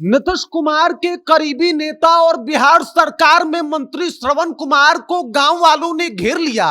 नीतीश कुमार के करीबी नेता और बिहार सरकार में मंत्री श्रवण कुमार को गांव वालों ने घेर लिया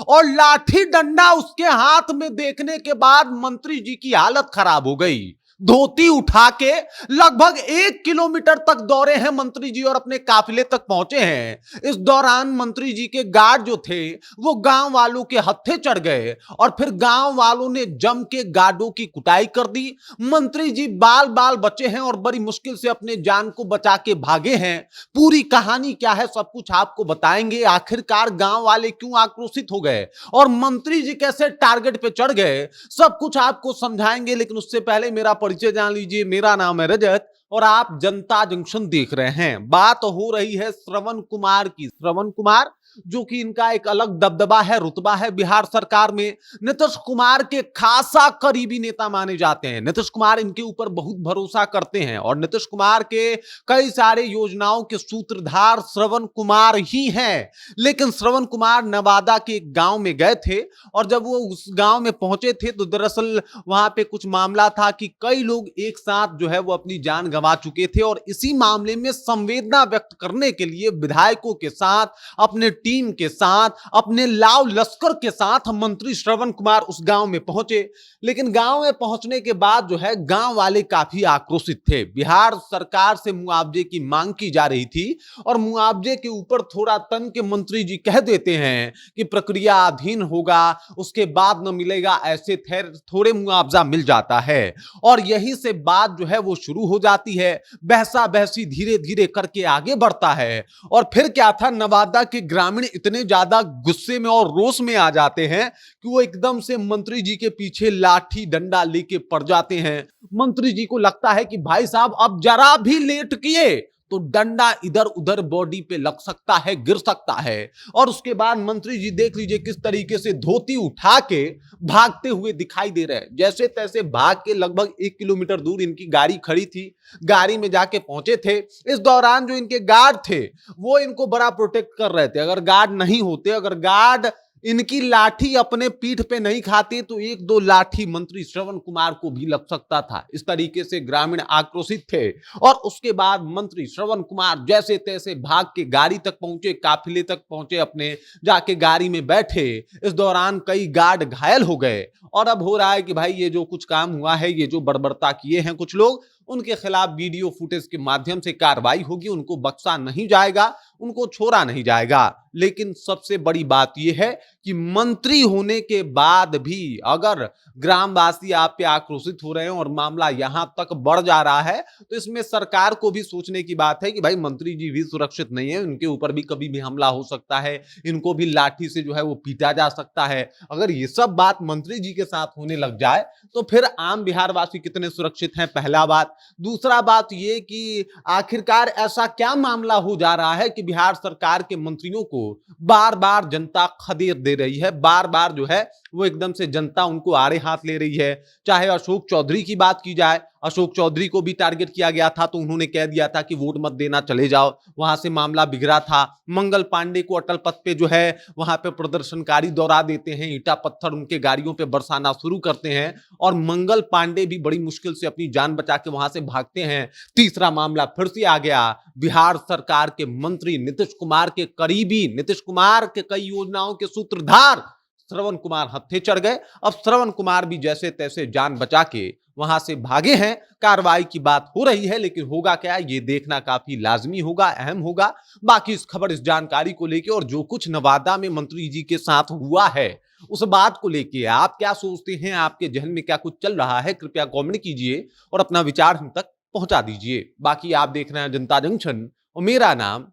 और लाठी डंडा उसके हाथ में देखने के बाद मंत्री जी की हालत खराब हो गई। धोती उठा के लगभग 1 किलोमीटर तक दौड़े हैं मंत्री जी और अपने काफिले तक पहुंचे हैं। इस दौरान मंत्री जी के गार्ड जो थे वो गांव वालों के हत्थे चढ़ गए और फिर गांव वालों ने जम के गार्डों की कुटाई कर दी। मंत्री जी बाल बाल बचे हैं और बड़ी मुश्किल से अपने जान को बचा के भागे हैं। पूरी कहानी क्या है सब कुछ आपको बताएंगे। आखिरकार गांव वाले क्यों आक्रोशित हो गए और मंत्री जी कैसे टारगेट पे चढ़ गए, सब कुछ आपको समझाएंगे। लेकिन उससे पहले मेरा परिचय जान लीजिए। मेरा नाम है रजत और आप जनता जंक्शन देख रहे हैं। बात हो रही है श्रवण कुमार की। श्रवण कुमार जो कि इनका एक अलग दबदबा है, रुतबा है बिहार सरकार में। नीतीश कुमार के खासा करीबी नेता माने जाते हैं। नीतीश कुमार इनके ऊपर बहुत भरोसा करते हैं और नीतीश कुमार के कई सारे योजनाओं के सूत्रधार श्रवण कुमार ही हैं। लेकिन श्रवण कुमार नवादा के एक गांव में गए थे और जब वो उस गांव में पहुंचे थे तो दरअसल वहां पे कुछ मामला था कि कई लोग एक साथ जो है वो अपनी जान गंवा चुके थे और इसी मामले में संवेदना व्यक्त करने के लिए विधायकों के साथ, अपने टीम के साथ, अपने लाव लश्कर के साथ मंत्री श्रवण कुमार उस गांव में पहुंचे। लेकिन गांव में पहुंचने के बाद जो है गांव वाले काफी आक्रोशित थे। बिहार सरकार से मुआवजे की मांग की जा रही थी और मुआवजे के ऊपर थोड़ा तन के मंत्री जी कह देते हैं कि प्रक्रिया अधीन होगा, उसके बाद न मिलेगा, ऐसे थोड़े मुआवजा मिल जाता है और यहीं से बात जो है वो शुरू हो जाती है। बहसा बहसी धीरे धीरे करके आगे बढ़ता है और फिर क्या था, नवादा के ग्रामीण इतने ज्यादा गुस्से में और रोष में आ जाते हैं कि वो एकदम से मंत्री जी के पीछे लाठी डंडा लेके पड़ जाते हैं। मंत्री जी को लगता है कि भाई साहब अब जरा भी लेट किए तो डंडा इधर उधर बॉडी पे लग सकता है, गिर सकता है। और उसके बाद मंत्री जी देख लीजिए किस तरीके से धोती उठा के भागते हुए दिखाई दे रहे हैं। जैसे तैसे भाग के लगभग 1 किलोमीटर दूर इनकी गाड़ी खड़ी थी, गाड़ी में जाके पहुंचे थे। इस दौरान जो इनके गार्ड थे वो इनको बड़ा प्रोटेक्ट कर रहे थे। अगर गार्ड नहीं होते, अगर गार्ड इनकी लाठी अपने पीठ पे नहीं खाते तो 1-2 लाठी मंत्री श्रवण कुमार को भी लग सकता था। इस तरीके से ग्रामीण आक्रोशित थे और उसके बाद मंत्री श्रवण कुमार जैसे तैसे भाग के गाड़ी तक पहुंचे, काफिले तक पहुंचे, अपने जाके गाड़ी में बैठे। इस दौरान कई गार्ड घायल हो गए और अब हो रहा है कि भाई ये जो कुछ काम हुआ है, ये जो बर्बरता किए हैं कुछ लोग, उनके खिलाफ वीडियो फुटेज के माध्यम से कार्रवाई होगी। उनको बख्शा नहीं जाएगा, उनको छोड़ा नहीं जाएगा। लेकिन सबसे बड़ी बात यह है कि मंत्री होने के बाद भी अगर ग्रामवासी आप पे आक्रोशित हो रहे हैं और मामला यहां तक बढ़ जा रहा है तो इसमें सरकार को भी सोचने की बात है कि भाई मंत्री जी भी सुरक्षित नहीं है, उनके ऊपर भी कभी भी हमला हो सकता है, इनको भी लाठी से जो है वो पीटा जा सकता है। अगर ये सब बात मंत्री जी के साथ होने लग जाए तो फिर आम बिहारवासी कितने सुरक्षित हैं, पहला बात। दूसरा बात यह कि आखिरकार ऐसा क्या मामला हो जा रहा है कि बिहार सरकार के मंत्रियों को बार बार जनता खदेड़ दे रही है, बार बार जो है वो एकदम से जनता उनको आड़े हाथ ले रही है। चाहे अशोक चौधरी की बात की जाए, अशोक चौधरी को भी टारगेट किया गया था तो उन्होंने कह दिया था कि वोट मत देना, चले जाओ, वहां से मामला बिगड़ा था। मंगल पांडे को अटल पथ पे जो है वहां पे प्रदर्शनकारी दौड़ा देते हैं, ईंटा पत्थर उनके गाड़ियों पे बरसाना शुरू करते हैं और मंगल पांडे भी बड़ी मुश्किल से अपनी जान बचा के वहां से भागते हैं। तीसरा मामला फिर से आ गया, बिहार सरकार के मंत्री नीतीश कुमार के करीबी, नीतीश कुमार के कई योजनाओं के सूत्रधार श्रवण कुमार हत्थे चढ़ गए। अब श्रवण कुमार भी जैसे तैसे जान बचा के वहां से भागे हैं। कार्रवाई की बात हो रही है लेकिन होगा क्या ये देखना काफी लाजमी होगा, अहम होगा। बाकी इस खबर, इस जानकारी को लेके और जो कुछ नवादा में मंत्री जी के साथ हुआ है उस बात को लेके आप क्या सोचते हैं, आपके जहन में क्या कुछ चल रहा है, कृपया कमेंट कीजिए और अपना विचार हम तक पहुंचा दीजिए। बाकी आप देख रहे हैं जनता जंक्शन और मेरा नाम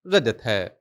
रजत है।